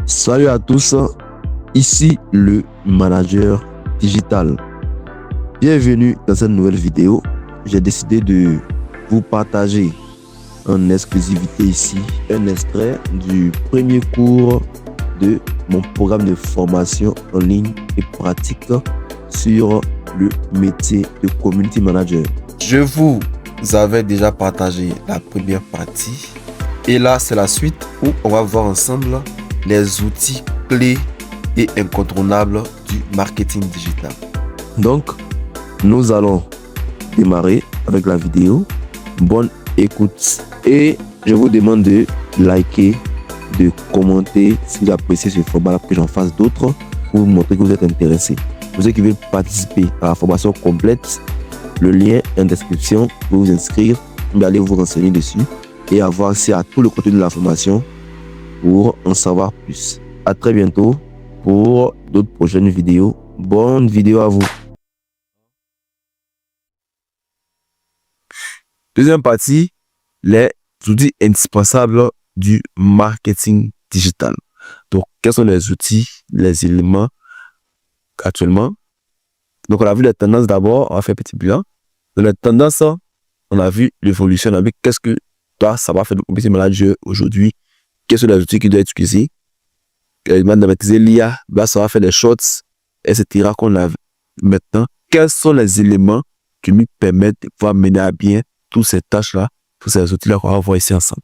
Salut à tous, ici le manager digital. Bienvenue dans cette nouvelle vidéo. J'ai décidé de vous partager en exclusivité ici un extrait du premier cours de mon programme de formation en ligne et pratique sur le métier de community manager. Je vous avais déjà partagé la première partie et là c'est la suite où on va voir ensemble les outils clés et incontournables du marketing digital. Donc, nous allons démarrer avec la vidéo. Bonne écoute. Et je vous demande de liker, de commenter si vous appréciez ce format pour que j'en fasse d'autres pour vous montrer que vous êtes intéressé. Pour ceux qui veulent participer à la formation complète, le lien est en description pour vous inscrire. Vous allez vous renseigner dessus et avoir accès à tout le contenu de la formation pour en savoir plus. À très bientôt pour d'autres prochaines vidéos. Bonne vidéo à vous. Deuxième partie, les outils indispensables du marketing digital. Donc, quels sont les outils, les éléments actuellement? Donc, on a vu les tendances d'abord, on a fait un petit bilan. Dans les tendances, on a vu l'évolution, on a vu qu'est-ce que toi, ça va faire de community manager aujourd'hui. Quels sont les outils qui doivent être utilisés? L'élément de maîtriser l'IA, ça va faire des shorts, etc. qu'on a maintenant. Quels sont les éléments qui nous permettent de pouvoir mener à bien toutes ces tâches-là, tous ces outils-là qu'on va voir ici ensemble.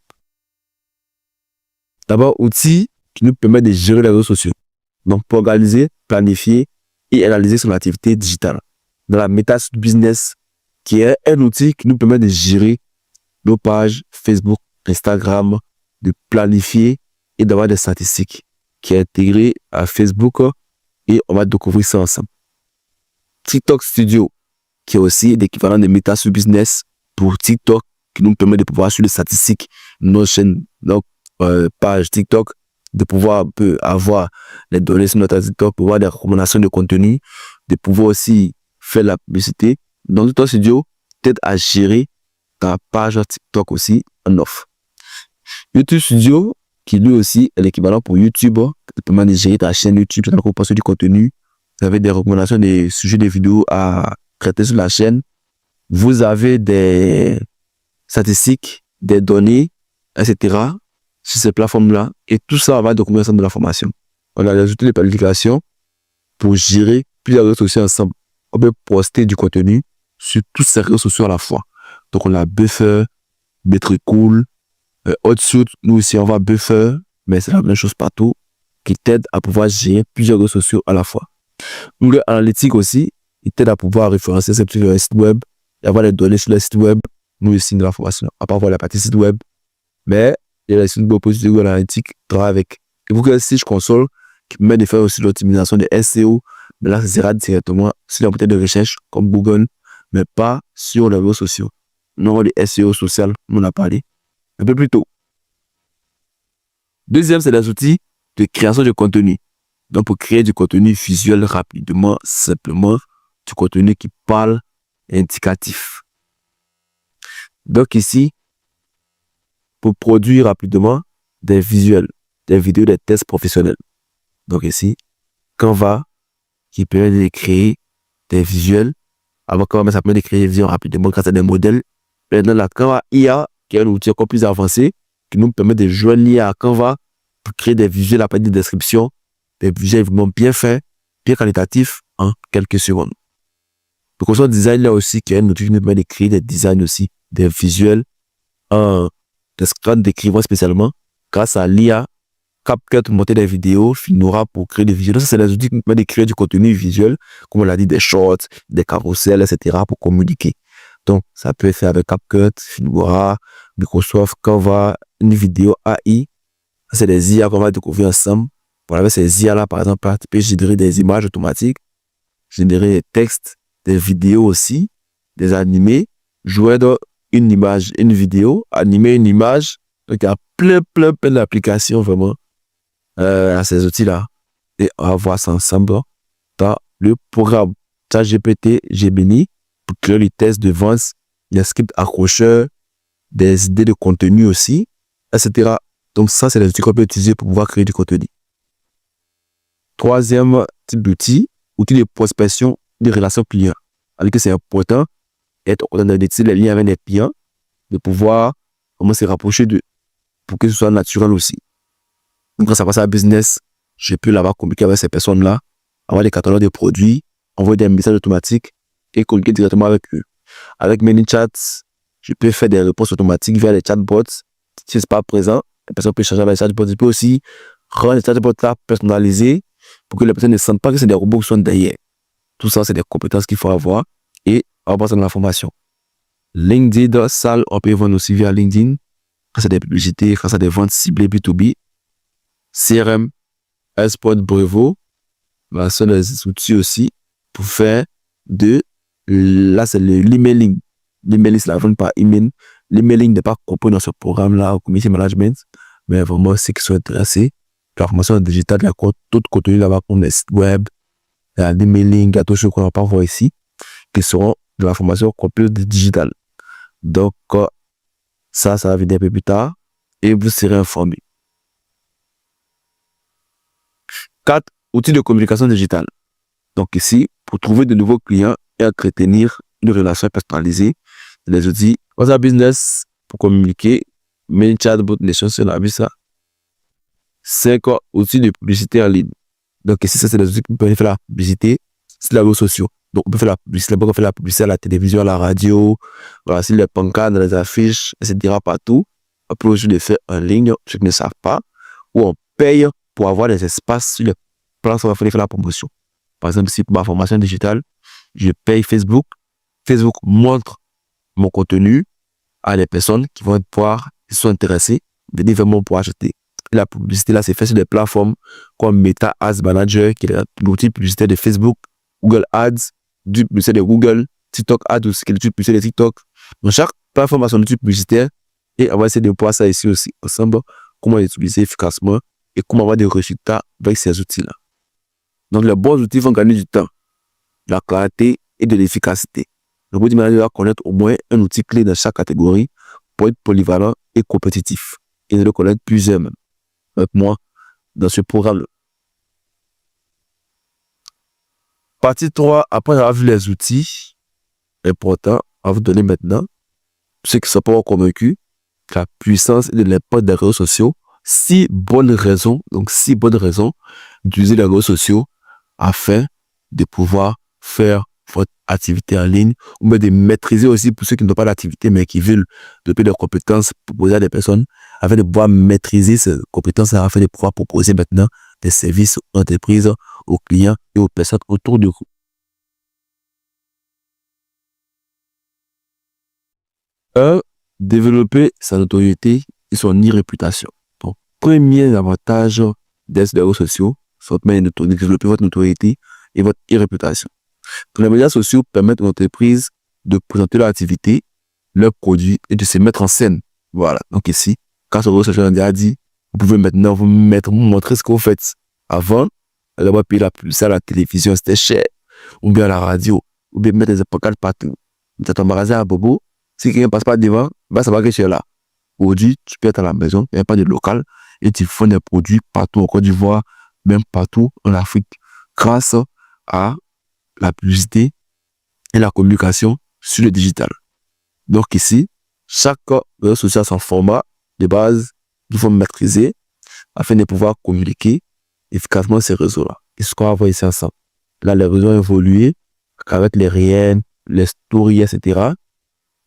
D'abord, outils qui nous permettent de gérer les réseaux sociaux. Donc, pour organiser, planifier et analyser son activité digitale. Dans la MetaSuite Business, qui est un outil qui nous permet de gérer nos pages Facebook, Instagram, de planifier et d'avoir des statistiques qui est intégré à Facebook et on va découvrir ça ensemble. TikTok Studio, qui est aussi l'équivalent de MetaSuite Business pour TikTok, qui nous permet de pouvoir suivre les statistiques de nos chaînes, donc page TikTok, de pouvoir avoir les données sur notre TikTok, pour avoir des recommandations de contenu, de pouvoir aussi faire la publicité. Donc TikTok Studio t'aide à gérer ta page TikTok aussi en off. YouTube Studio, qui lui aussi est l'équivalent pour YouTube, qui te permet de gérer ta chaîne YouTube, tu as posté du contenu, vous avez des recommandations, des sujets de vidéos à traiter sur la chaîne, vous avez des statistiques, des données, etc. sur ces plateformes-là, et tout ça va documenter ensemble de la formation. On a les outils de planification pour gérer plusieurs réseaux sociaux ensemble. On peut poster du contenu sur tous ces réseaux sociaux à la fois. Donc on a Buffer, Metricool, Hotsuite, nous aussi on va Buffer, mais c'est la même chose partout, qui t'aide à pouvoir gérer plusieurs réseaux sociaux à la fois. Google Analytics aussi, il t'aide à pouvoir référencer ces petits sites web et avoir les données sur les sites web. Nous ici dans la formation, à part voir la partie site web, mais il y a les sites web positifs de Google Analytics qui travaillent avec Google Search Console qui permet de faire aussi l'optimisation des SEO, mais là ça sera directement sur la bouteille de recherche comme Google, mais pas sur les réseaux sociaux. Non, les SEO social, on a parlé un peu plus tôt. Deuxième, c'est les outils de création de contenu. Donc, pour créer du contenu visuel rapidement, simplement, du contenu qui parle et indicatif. Donc ici, pour produire rapidement des visuels, des vidéos, des tests professionnels. Donc ici, Canva, qui permet de créer des visuels. Avant Canva, ça permet de créer des visuels rapidement grâce à des modèles. Maintenant, la Canva IA, qui est un outil encore plus avancé, qui nous permet de joindre l'IA à Canva pour créer des visuels à partir de descriptions, des visuels vraiment bien faits, bien qualitatifs en quelques secondes. Le Concept Design là aussi, qui est un outil qui nous permet de créer des designs aussi, des visuels, des scans d'écrivain spécialement, grâce à l'IA, CapCut pour monter des vidéos, Finora pour créer des visuels. Ça, c'est des outils qui nous permettent de créer du contenu visuel, comme on l'a dit, des shorts, des carousels, etc. pour communiquer. Donc, ça peut être fait avec CapCut, Finora, Microsoft, Canva, une vidéo AI. C'est des IA qu'on va découvrir ensemble. Pour avec ces IA-là, par exemple, tu peux générer des images automatiques, générer des textes, des vidéos aussi, des animés, jouer dans une image, une vidéo, animer une image. Donc, il y a plein d'applications vraiment à ces outils-là. Et on va voir ça ensemble dans le programme ChatGPT Gemini pour créer les tests de vente, les scripts accrocheurs, des idées de contenu aussi, etc. Donc ça, c'est les outils qu'on peut utiliser pour pouvoir créer du contenu. Troisième type d'outil, outil de prospection de relations clients. Alors que c'est important d'être en d'établir les liens avec les clients, de pouvoir comment se rapprocher d'eux pour que ce soit naturel aussi. Donc, quand ça passe à business, je peux là-bas communiquer avec ces personnes-là, avoir des catalogues de produits, envoyer des messages automatiques et communiquer directement avec eux. Avec ManyChat, je peux faire des réponses automatiques via les chatbots. Si ce n'est pas présent, la personne peut changer avec les chatbots. Je peux aussi rendre les chatbots-là personnalisés pour que les personnes ne sentent pas que c'est des robots qui sont derrière. Tout ça, c'est des compétences qu'il faut avoir et avoir ça dans la formation. LinkedIn, ça, on peut vendre aussi via LinkedIn. Quand c'est des publicités, quand c'est des ventes ciblées B2B. CRM, Spot, Brevo, ce sont des outils aussi pour faire là c'est l'emailing. L'emailing, c'est la vente par email. L'emailing n'est pas compris dans ce programme-là au community management, mais vraiment, ceux qui sont intéressés, la formation digitale, il y a tout contenu là-bas comme les sites web, l'emailing, il y a d'autres choses qu'on n'a pas voir ici, qui seront de la formation complète digitale. Donc, ça va venir un peu plus tard et vous serez informés. 4. Outils de communication digitale. Donc ici, pour trouver de nouveaux clients et entretenir une relation personnalisée, les outils WhatsApp Business pour communiquer, ManyChat, les choses sur la vie, ça. 5. Outils de publicité en ligne. Donc ici, ça c'est des outils qui peuvent faire la publicité sur les réseaux sociaux. Donc on peut faire la publicité, on peut faire la publicité à la télévision, à la radio, voilà, sur les pancartes, les affiches, etc. partout. On peut aussi le faire en ligne, ceux qui ne savent pas, où on paye pour avoir des espaces sur les plateformes pour faire la promotion. Par exemple, si pour ma formation digitale, je paye Facebook. Facebook montre mon contenu à les personnes qui vont pouvoir, qui sont intéressées, venir vraiment pour acheter. Et la publicité là, c'est fait sur des plateformes comme Meta Ads Manager, qui est l'outil publicitaire de Facebook, Google Ads, du publicitaire de Google, TikTok Ads aussi, qui est l'outil publicitaire de TikTok. Donc, chaque plateforme a son outil publicitaire et on va essayer de voir ça ici aussi, ensemble, comment l'utiliser efficacement et comment avoir des résultats avec ces outils-là. Donc, les bons outils vont gagner du temps, de la clarté et de l'efficacité. Le community manager doit connaître au moins un outil clé dans chaque catégorie pour être polyvalent et compétitif. Et de le connaître plusieurs même. Avec moi, dans ce programme-là. Partie 3, après avoir vu les outils importants à vous donner maintenant, ceux qui ne sont pas encore convaincus, la puissance et de l'impact des réseaux sociaux, 6 bonnes raisons d'utiliser les réseaux sociaux afin de pouvoir faire votre activité en ligne, ou même de maîtriser aussi pour ceux qui n'ont pas d'activité mais qui veulent développer des compétences pour proposer à des personnes, afin de pouvoir maîtriser ces compétences, afin de pouvoir proposer maintenant des services aux entreprises, aux clients et aux personnes autour de vous. 1. Développer sa notoriété et son e-réputation. Donc, premier avantage des réseaux sociaux, c'est de développer votre notoriété et votre e-réputation. Les médias sociaux permettent aux entreprises de présenter leur activité, leurs produits et de se mettre en scène. Voilà. Donc ici, quand sur réseaux sociaux, on a dit, vous pouvez maintenant vous montrer ce que vous faites. Avant, d'avoir payé la publicité à la télévision, c'était cher. Ou bien à la radio. Ou bien mettre des pancartes partout. Tu as ton magasin à Bobo. Si quelqu'un ne passe pas devant, va savoir que tu es là. Aujourd'hui, tu peux être à la maison, il n'y a pas de local. Et tu fais des produits partout en Côte d'Ivoire, même partout en Afrique. Grâce à la publicité et la communication sur le digital. Donc ici, chaque réseau social a son format de base qu'il faut maîtriser afin de pouvoir communiquer efficacement ces réseaux-là. Et ce qu'on va voir ici ensemble. Là, les réseaux ont évolué avec les réels, les stories, etc.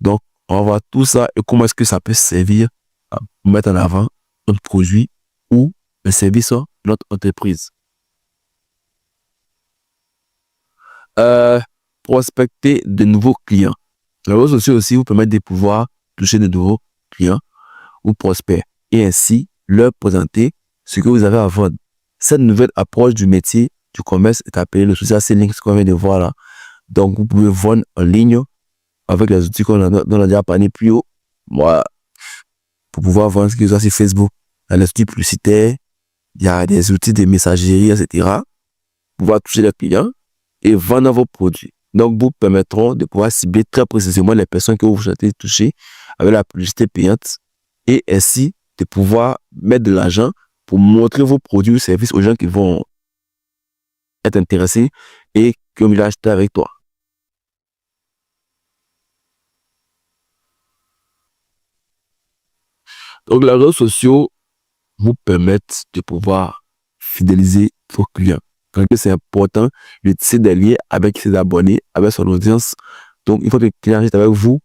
Donc, on va voir tout ça et comment est-ce que ça peut servir à mettre en avant notre produit ou le service de notre entreprise. Prospecter de nouveaux clients. Les réseaux sociaux aussi vous permettent de pouvoir toucher de nouveaux clients ou prospects et ainsi leur présenter ce que vous avez à vendre. Cette nouvelle approche du métier du commerce est appelée le social selling, ce qu'on vient de voir là. Donc, vous pouvez vendre en ligne avec les outils dont on a déjà parlé plus haut. Voilà. Pour pouvoir vendre ce que vous avez sur Facebook, il y a les outils publicitaires, il y a des outils de messagerie, etc. Pour pouvoir toucher les clients et vendre vos produits. Donc, vous permettront de pouvoir cibler très précisément les personnes que vous souhaitez toucher avec la publicité payante et ainsi de pouvoir mettre de l'argent pour montrer vos produits ou services aux gens qui vont être intéressés et qui ont envie d'acheter avec toi. Donc, les réseaux sociaux vous permettent de pouvoir fidéliser vos clients. Donc, c'est important de tisser des liens avec ses abonnés, avec son audience. Donc, il faut que le client achète avec vous.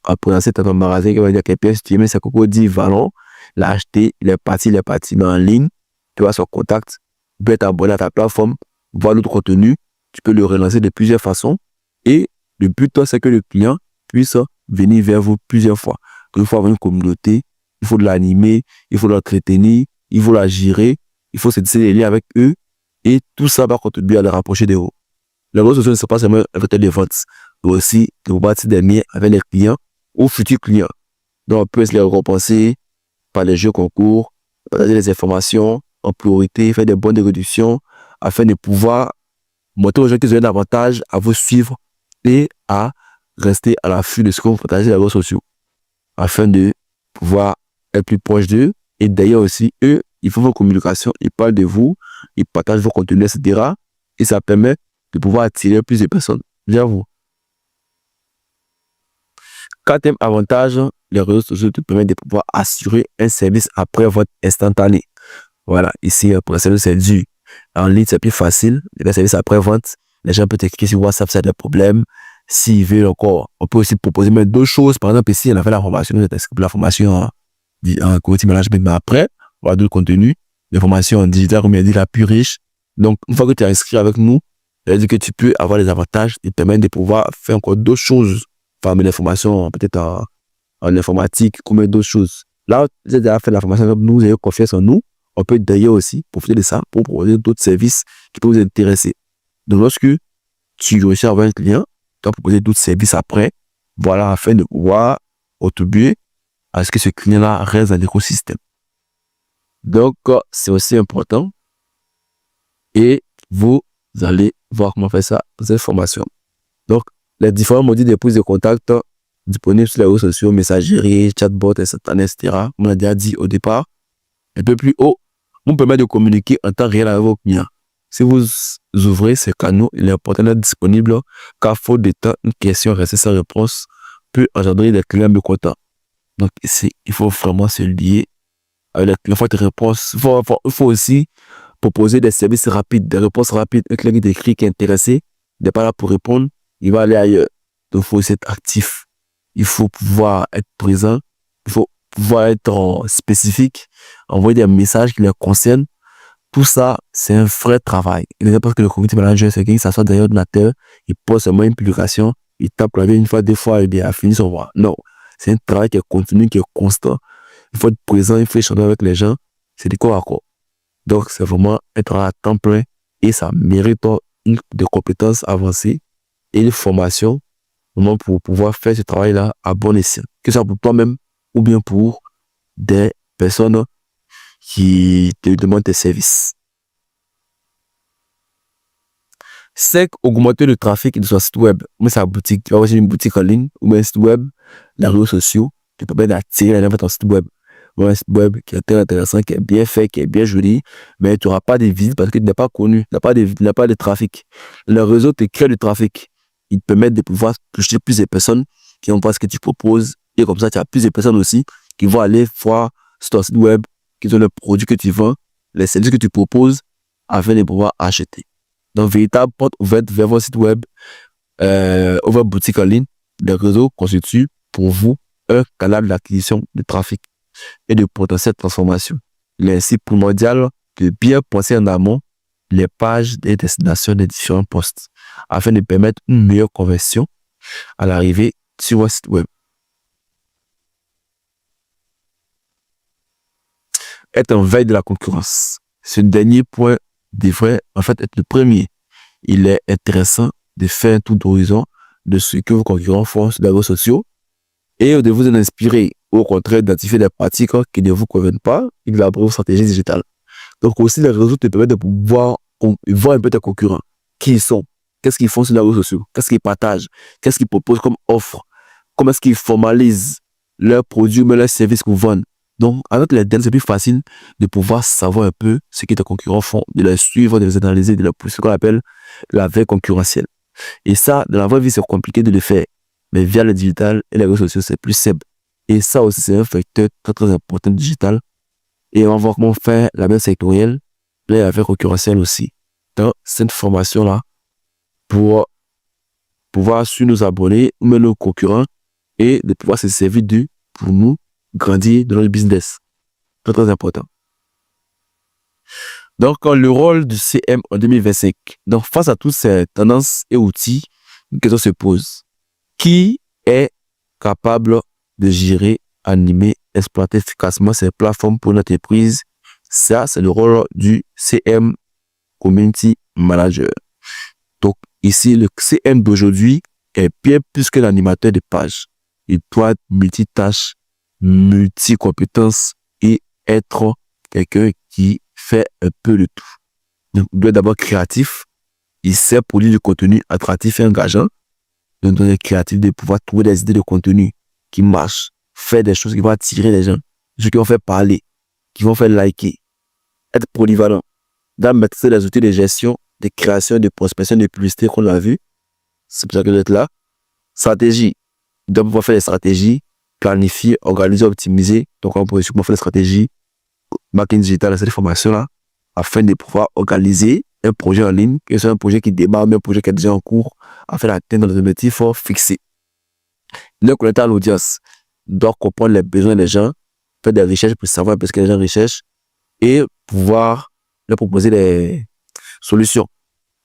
Après, c'est dans un magasin qui va dire que pièce, tu aimais, c'est Coco dit Valon, l'a acheté, il est parti en ligne, tu as son contact, tu peux être abonné à ta plateforme, voir l'autre contenu, tu peux le relancer de plusieurs façons. Et le but, toi, c'est que le client puisse venir vers vous plusieurs fois. Donc, il faut avoir une communauté, il faut l'animer, il faut l'entretenir, il faut la gérer, il faut se tisser des liens avec eux, et tout ça va contribuer à les rapprocher de vous. Les réseaux sociaux ne sont pas seulement un vecteur de vente, mais aussi de vous bâtir des liens avec les clients ou futurs clients. Donc, on peut les récompenser par les jeux concours, partager les informations en priorité, faire des bonnes réductions afin de pouvoir montrer aux gens qu'ils ont un avantage à vous suivre et à rester à l'affût de ce que vous partagez sur les réseaux sociaux afin de pouvoir être plus proche d'eux. Et d'ailleurs aussi, eux, ils font vos communications, ils parlent de vous, ils partagent vos contenus, etc. Et ça permet de pouvoir attirer plus de personnes vers vous. Quatrième avantage, les réseaux sociaux te permettent de pouvoir assurer un service après-vente instantané. Voilà, ici, pour le service, c'est dur. En ligne, c'est plus facile. Les services après-vente, les gens peuvent t'écrire sur WhatsApp, c'est des problèmes. S'ils veulent encore, on peut aussi proposer même d'autres choses. Par exemple, ici, on a fait la formation, la formation en community management, mais après, on va d'autres contenus, des formations en digital, comme il a dit, la plus riche. Donc, une fois que tu es inscrit avec nous, ça veut dire que tu peux avoir des avantages et te permettre de pouvoir faire encore d'autres choses. Farmer l'information, peut-être en informatique, comme d'autres choses. Là, vous avez déjà fait la formation avec nous, vous avez confiance en nous. On peut d'ailleurs aussi profiter de ça pour proposer d'autres services qui peuvent vous intéresser. Donc, lorsque tu réussis à avoir un client, tu vas proposer d'autres services après, voilà, afin de pouvoir contribuer à ce que ce client-là reste dans l'écosystème. Donc, c'est aussi important et vous allez voir comment faire ça dans cette formation. Donc, les différents modules de prise de contact disponibles sur les réseaux sociaux, messagerie, chatbot, etc., comme on a déjà dit au départ. Un peu plus haut, vous permet de communiquer en temps réel avec vos clients. Si vous ouvrez ces canaux, il est important d'être disponible car faute de temps, une question restée sans réponse peut engendrer des clients mécontents. Donc ici, il faut vraiment se lier avec les clients. Il faut aussi proposer des services rapides, des réponses rapides. Un client qui écrit, qui est intéressé, n'est pas là pour répondre, il va aller ailleurs. Donc il faut aussi être actif. Il faut pouvoir être présent. Il faut pouvoir être spécifique, envoyer des messages qui les concernent. Tout ça, c'est un vrai travail. Il n'est pas que le community manager, c'est quelqu'un qui s'assoit derrière l'ordinateur, il pose seulement une publication, il tape la vie une fois, deux fois, et bien, il a fini son voix. Non, c'est un travail qui est continu, qui est constant. Il faut être présent, il faut échanger avec les gens. C'est du corps à corps. Donc, c'est vraiment un travail à temps plein et ça mérite des compétences avancées et une formation vraiment pour pouvoir faire ce travail-là à bon escient. Que ce soit pour toi-même ou bien pour des personnes qui te demandent tes services. 5. Augmenter le trafic de son site web. Moi, c'est la boutique. Tu vas avoir une boutique en ligne ou un site web, les réseaux sociaux, qui te permettent d'attirer les gens vers ton site web. Un site web qui est très intéressant, qui est bien fait, qui est bien joli, mais tu n'auras pas de visites parce que tu n'es pas connu, tu n'as pas de trafic. Le réseau te crée du trafic. Il te permet de pouvoir toucher plus de personnes qui vont voir ce que tu proposes. Et comme ça, tu as plus de personnes aussi qui vont aller voir sur ton site web, qui ont le produit que tu vends, les services que tu proposes, afin de pouvoir acheter. Donc, véritable porte ouverte vers votre site web, ou votre boutique en ligne, les réseaux constituent pour vous un canal d'acquisition de trafic et de potentielle transformation. Il est ainsi primordial de bien penser en amont les pages et destinations des différents postes afin de permettre une meilleure conversion à l'arrivée sur votre site web. Être en veille de la concurrence. Ce dernier point devrait en fait être le premier. Il est intéressant de faire un tour d'horizon de ce que vos concurrents font sur les réseaux sociaux et de vous en inspirer, ou au contraire d'identifier des pratiques qui ne vous conviennent pas et de vos stratégies digitales. Donc aussi, les réseaux te permettent de pouvoir voir un peu tes concurrents. Qui ils sont, qu'est-ce qu'ils font sur les réseaux sociaux, qu'est-ce qu'ils partagent, qu'est-ce qu'ils proposent comme offre, comment est-ce qu'ils formalisent leurs produits, mais leurs services qu'ils vendent. Donc, avec les données, c'est plus facile de pouvoir savoir un peu ce que tes concurrents font, de les suivre, de les analyser, de les pousser, ce qu'on appelle la veille concurrentielle. Et ça, dans la vraie vie, c'est compliqué de le faire. Mais via le digital et les réseaux sociaux, c'est plus simple. Et ça aussi, c'est un facteur très, très important du digital. Et on va voir comment faire la veille sectorielle et la veille concurrentielle aussi. Dans cette formation-là, pour pouvoir suivre nos abonnés ou même nos concurrents et de pouvoir se servir d'eux pour nous grandir dans notre business. Très, très important. Donc, le rôle du CM en 2025. Donc, face à toutes ces tendances et outils, une question se pose. Qui est capable de gérer, animer, exploiter efficacement ces plateformes pour une entreprise? Ça, c'est le rôle du CM Community Manager. Donc, ici, le CM d'aujourd'hui est bien plus que l'animateur de page. Il doit être multitâche, multi-compétences et être quelqu'un qui fait un peu de tout. Donc, il doit être d'abord créatif. Il sait produire du contenu attractif et engageant. Donc, il est créatif de pouvoir trouver des idées de contenu qui marchent, faire des choses qui vont attirer les gens, des choses qui vont faire parler, qui vont faire liker, être polyvalent, dans maîtriser les outils de gestion, de création, de prospection, de publicité qu'on a vu. C'est pour ça que vous êtes là. Stratégie. Il doit pouvoir faire des stratégies, planifier, organiser, optimiser. Donc, on peut aussi faire des stratégies, marketing digital, cette formation-là, afin de pouvoir organiser un projet en ligne, que ce soit un projet qui démarre, mais un projet qui est déjà en cours, afin d'atteindre les objectifs fixés. Il doit connecter à l'audience, il doit comprendre les besoins des gens, faire des recherches pour savoir un peu ce que les gens recherchent et pouvoir leur proposer des solutions.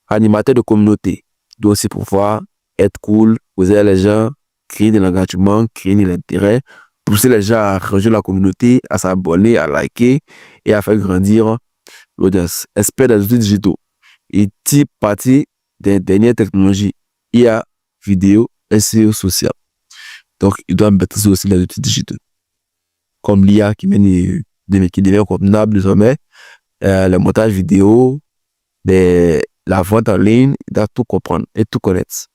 Animateur de communauté, il doit aussi pouvoir être cool, poser les gens, créer de l'engagement, créer de l'intérêt, pousser les gens à rejoindre la communauté, à s'abonner, à liker et à faire grandir l'audience. Expert des outils digitaux. Il tire parti des dernières technologies, IA, vidéo, SEO social. Donc, il doit maîtriser aussi les outils digitaux. Comme l'IA qui devient convenable désormais, le montage vidéo, la vente en ligne, il doit tout comprendre et tout connaître.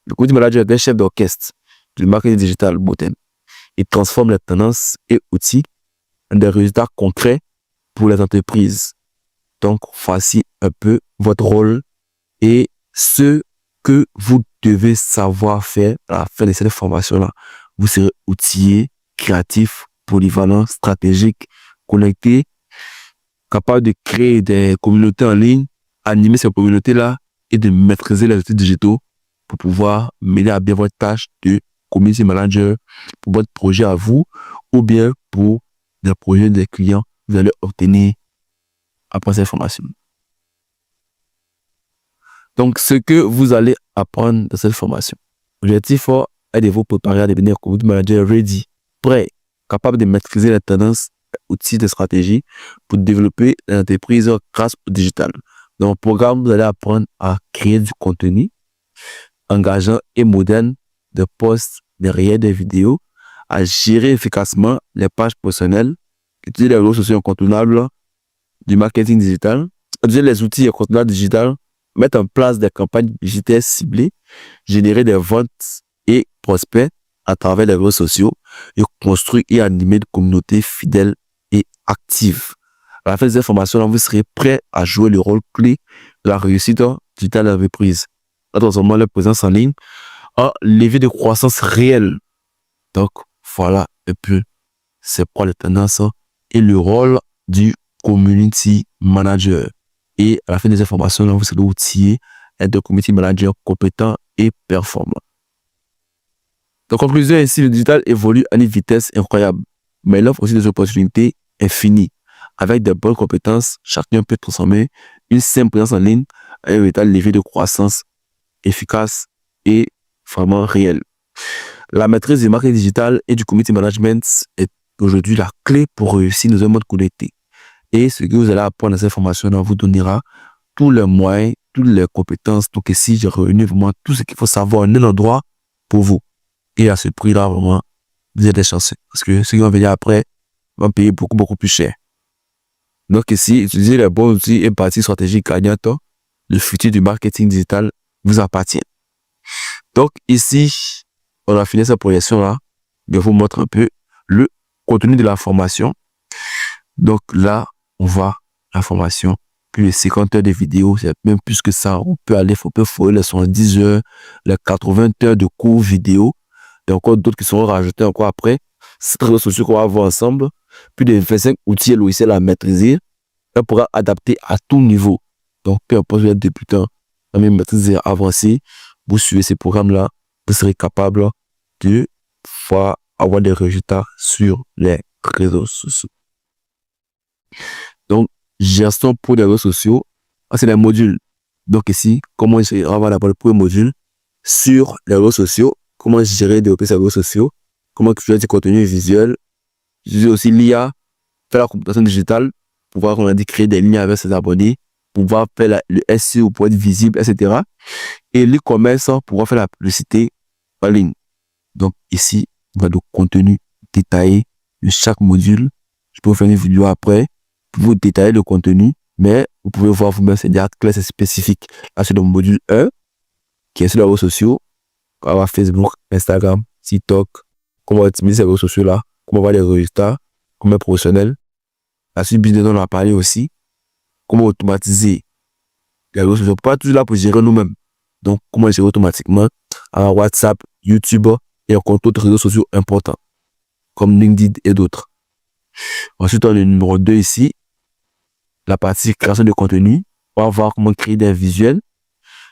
Le community manager est un chef d'orchestre du marketing digital Boten. Il transforme les tendances et outils en des résultats concrets pour les entreprises. Donc, voici un peu votre rôle et ce que vous devez savoir faire à la fin de cette formation-là. Vous serez outillé, créatif, polyvalent, stratégique, connecté, capable de créer des communautés en ligne, animer ces communautés-là et de maîtriser les outils digitaux pour pouvoir mener à bien votre tâche de community manager pour votre projet à vous ou bien pour des projets des clients que vous allez obtenir après cette formation. Donc, ce que vous allez apprendre dans cette formation. L'objectif est de vous préparer à devenir community manager ready, prêt, capable de maîtriser les tendances, outils de stratégie pour développer l'entreprise grâce au digital. Dans le programme, vous allez apprendre à créer du contenu engageant et moderne, de posts derrière des vidéos, à gérer efficacement les pages personnelles, utiliser les réseaux sociaux incontournables du marketing digital, utiliser les outils incontournables digital, mettre en place des campagnes digitales ciblées, générer des ventes et prospects à travers les réseaux sociaux et construire et animer des communautés fidèles et actives. À la fin de cette formation, vous serez prêt à jouer le rôle clé de la réussite digitale de l'entreprise. Attention, la présence en ligne, un levier de croissance réel. Donc, voilà un peu c'est quoi les tendances et le rôle du community manager. Et à la fin des informations, vous serez outillé être un community manager compétent et performant. En conclusion, ici, le digital évolue à une vitesse incroyable, mais il offre aussi des opportunités infinies. Avec de bonnes compétences, chacun peut transformer une simple présence en ligne en un véritable levier de croissance efficace et vraiment réel. La maîtrise du marketing digital et du community management est aujourd'hui la clé pour réussir dans un monde connecté. Et ce que vous allez apprendre dans cette formation vous donnera tous les moyens, toutes les compétences. Donc ici, j'ai réuni vraiment tout ce qu'il faut savoir en un endroit pour vous. Et à ce prix-là, vraiment, vous êtes des chanceux. Parce que ceux qui vont venir après vont payer beaucoup, beaucoup plus cher. Donc ici, utiliser les bons outils et partie stratégique gagnante, le futur du marketing digital vous appartient. Donc ici, on a fini cette projection-là. Je vous montre un peu le contenu de la formation. Donc là, on voit la formation. Plus de 50 heures de vidéos, c'est même plus que ça. On peut fournir les 70 heures, les 80 heures de cours vidéo. Et encore d'autres qui seront rajoutés encore après. C'est réseaux sociaux qu'on va voir ensemble. Plus de 25 outils et logiciels à maîtriser. On pourra adapter à tout niveau. Donc, peu importe, vous êtes débutant, même maîtriser avancé, vous suivez ces programmes-là, vous serez capable de avoir des résultats sur les réseaux sociaux. Donc, gestion pour les réseaux sociaux, c'est les modules. Donc ici, comment on va d'abord le premier module sur les réseaux sociaux, comment gérer et développer ces réseaux sociaux, comment créer du contenu visuel. J'ai aussi l'IA, faire la communication digitale, pouvoir, on a dit, créer des liens avec ses abonnés, pouvoir faire le SEO pour être visible, etc. Et l'e-commerce, pouvoir faire la publicité en ligne. Donc ici, on va le contenu détaillé de chaque module. Je peux vous faire une vidéo après pour vous détailler le contenu, mais vous pouvez voir vous-même, c'est déjà clair, c'est spécifique. Là, c'est le module 1 qui est sur les réseaux sociaux. On va voir Facebook, Instagram, TikTok, comment optimiser ces réseaux sociaux-là, comment avoir les résultats, comment être professionnel. La suite business, on en a parlé aussi. Comment automatiser les réseaux sociaux. Pas toujours là pour gérer nous-mêmes. Donc, comment gérer automatiquement à WhatsApp, YouTube et encore d'autres réseaux sociaux importants, comme LinkedIn et d'autres. Ensuite, on a le numéro 2 ici, la partie création de contenu. On va voir comment créer des visuels,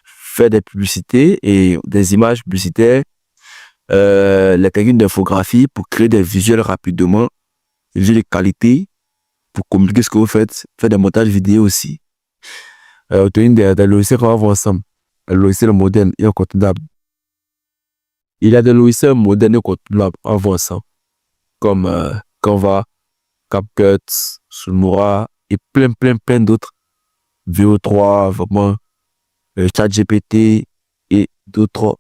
faire des publicités et des images publicitaires, les techniques d'infographie pour créer des visuels rapidement, des visuels de qualité, pour communiquer ce que vous faites, faire des montages vidéo aussi. Obtenir des logiciels qu'on va voir ensemble. Les logiciels modernes et incontournables. Il y a des logiciels modernes et incontournables à voir ensemble, comme Canva, CapCut, Filmora et plein d'autres. VO3, vraiment, ChatGPT et d'autres.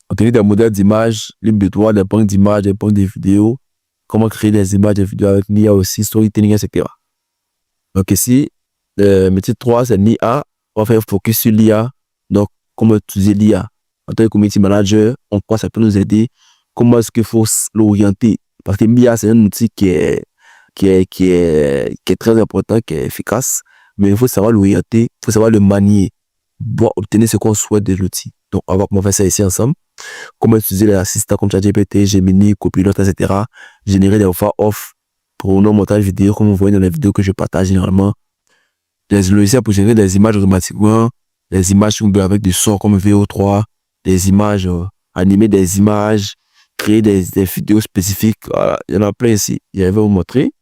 Obtenir des modèles d'images, libre de droit, des banques d'images, des banques de vidéos, comment créer des images, des vidéos avec l'IA aussi, storytelling, etc. Donc ici, le métier 3, c'est l'IA. On va faire focus sur l'IA. Donc, comment utiliser l'IA. En tant que community manager, en quoi ça peut nous aider, comment est-ce qu'il faut l'orienter. Parce que l'IA, c'est un outil qui est très important, qui est efficace, mais il faut savoir l'orienter, il faut savoir le manier pour obtenir ce qu'on souhaite de l'outil. Donc, on va faire ça ici ensemble. Comment utiliser les assistants comme ChatGPT, Gemini, Copilot, etc. Générer des voix-off pour nos montages vidéo, comme vous voyez dans les vidéos que je partage généralement. Des logiciels pour générer des images automatiquement, des images avec du son comme VO3, des images, animer des images, créer des vidéos spécifiques. Voilà, il y en a plein ici. Je vais vous montrer.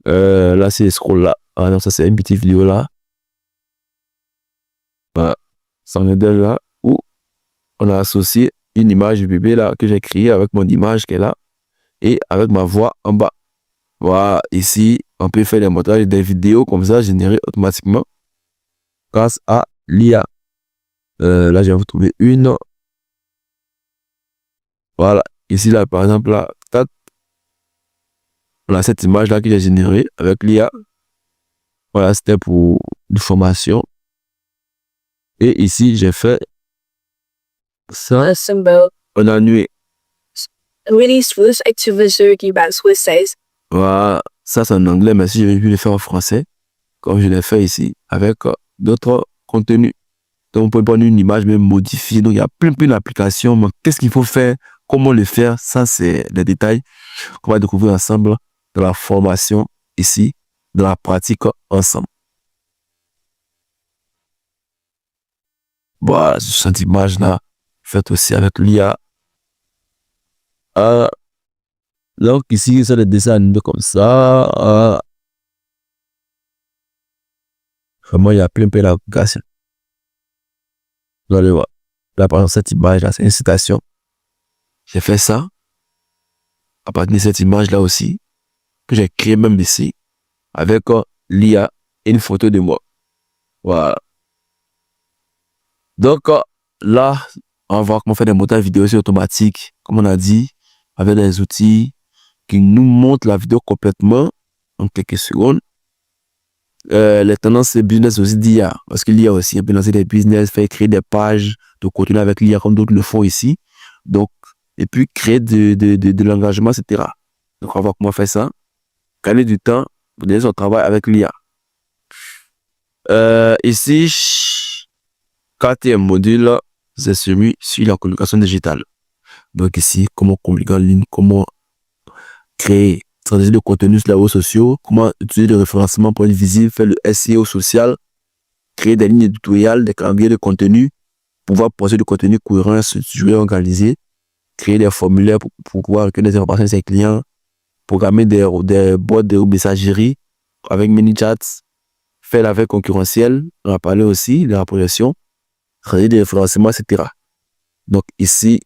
Là, c'est scroll là. Ah non, ça c'est une petite vidéo là. Voilà. C'en est là où on a associé une image du bébé là que j'ai créée avec mon image qui est là et avec ma voix en bas. Voilà, ici, on peut faire des montages des vidéos comme ça générées automatiquement grâce à l'IA. Là, je vais vous trouver une. Voilà, ici là, par exemple, là, on a cette image là que j'ai générée avec l'IA. Voilà, c'était pour une formation. Et ici, j'ai fait ça. On a nué. Voilà, ça c'est en anglais, mais si je vais le faire en français, comme je l'ai fait ici, avec d'autres contenus. Donc, on peut prendre une image, même modifier. Donc, il y a plein d'applications. Mais qu'est-ce qu'il faut faire? Comment le faire? Ça, c'est les détails qu'on va découvrir ensemble dans la formation ici, dans la pratique ensemble. Voilà, cette image-là, faite aussi avec l'IA. Donc, ici, c'est le dessin animé comme ça. Vraiment, il y a plein d'applications. Vous allez voir. Là, par exemple, cette image-là, c'est une citation. J'ai fait ça à partir de cette image-là aussi, que j'ai créé même ici, avec l'IA et une photo de moi. Voilà. Donc, là, on va voir comment faire des montages vidéo aussi automatiques, comme on a dit, avec des outils qui nous montrent la vidéo complètement en quelques secondes. Les tendances business aussi d'IA, parce qu'il y a aussi un peu lancer des business, faire créer des pages de contenu avec l'IA comme d'autres le font ici. Donc, et puis créer de l'engagement, etc. Donc, on va voir comment faire ça. gagner du temps pour donner son travail avec l'IA. Ici, quatrième module, c'est celui sur la communication digitale. Donc ici, comment communiquer en ligne, comment créer, stratégie de contenu sur les réseaux sociaux, comment utiliser le référencement pour être visible, faire le SEO social, créer des lignes éditoriales, des calendriers de contenu, pouvoir poser du contenu cohérent, structuré, organisé, créer des formulaires pour pouvoir recueillir des informations de ses clients, programmer des bots de messagerie avec ManyChat, faire la veille concurrentielle, on a parlé aussi de la progression, stratégie de référencement, etc. Donc ici,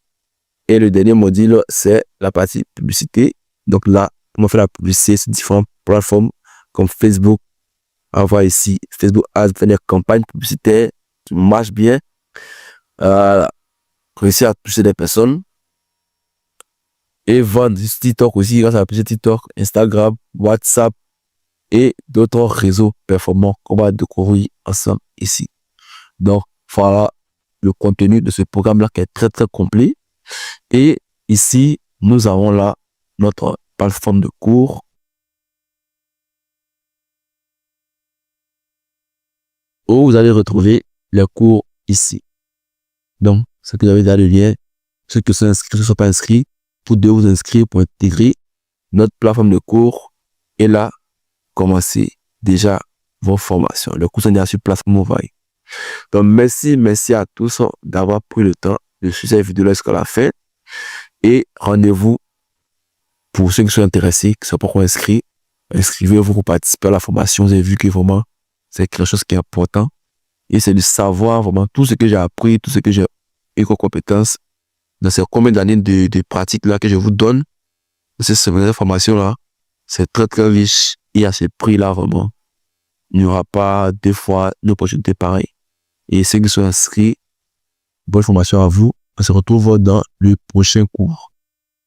et le dernier module, c'est la partie publicité. Donc là, on fait la publicité sur différentes plateformes comme Facebook. On voit ici, Facebook Ads fait des campagnes publicitaires qui marchent bien. Réussir à toucher des personnes. Et vendre sur TikTok aussi, grâce à la publicité TikTok, Instagram, WhatsApp et d'autres réseaux performants qu'on va découvrir ensemble ici. Donc, voilà le contenu de ce programme-là qui est très, très complet. Et ici, nous avons là notre plateforme de cours. Où vous allez retrouver les cours ici. Donc, ce que vous avez dans le lien, ceux qui sont inscrits, ceux qui ne sont pas inscrits, vous devez vous inscrire pour intégrer notre plateforme de cours. Et là, commencez déjà vos formations. Les cours sont déjà sur place Mobile. Donc, merci à tous d'avoir pris le temps de suivre cette vidéo jusqu'à la fin. Et rendez-vous pour ceux qui sont intéressés, qui ne sont pas encore inscrits. Inscrivez-vous pour participer à la formation. Vous avez vu que vraiment, c'est quelque chose qui est important. Et c'est de savoir vraiment tout ce que j'ai appris, tout ce que j'ai eu comme compétences dans ces combien d'années de pratique là que je vous donne. Cette formation là, c'est très très riche. Et à ce prix là, vraiment, il n'y aura pas deux fois une opportunité pareille. Et ceux qui sont inscrits, bonne formation à vous. On se retrouve dans le prochain cours.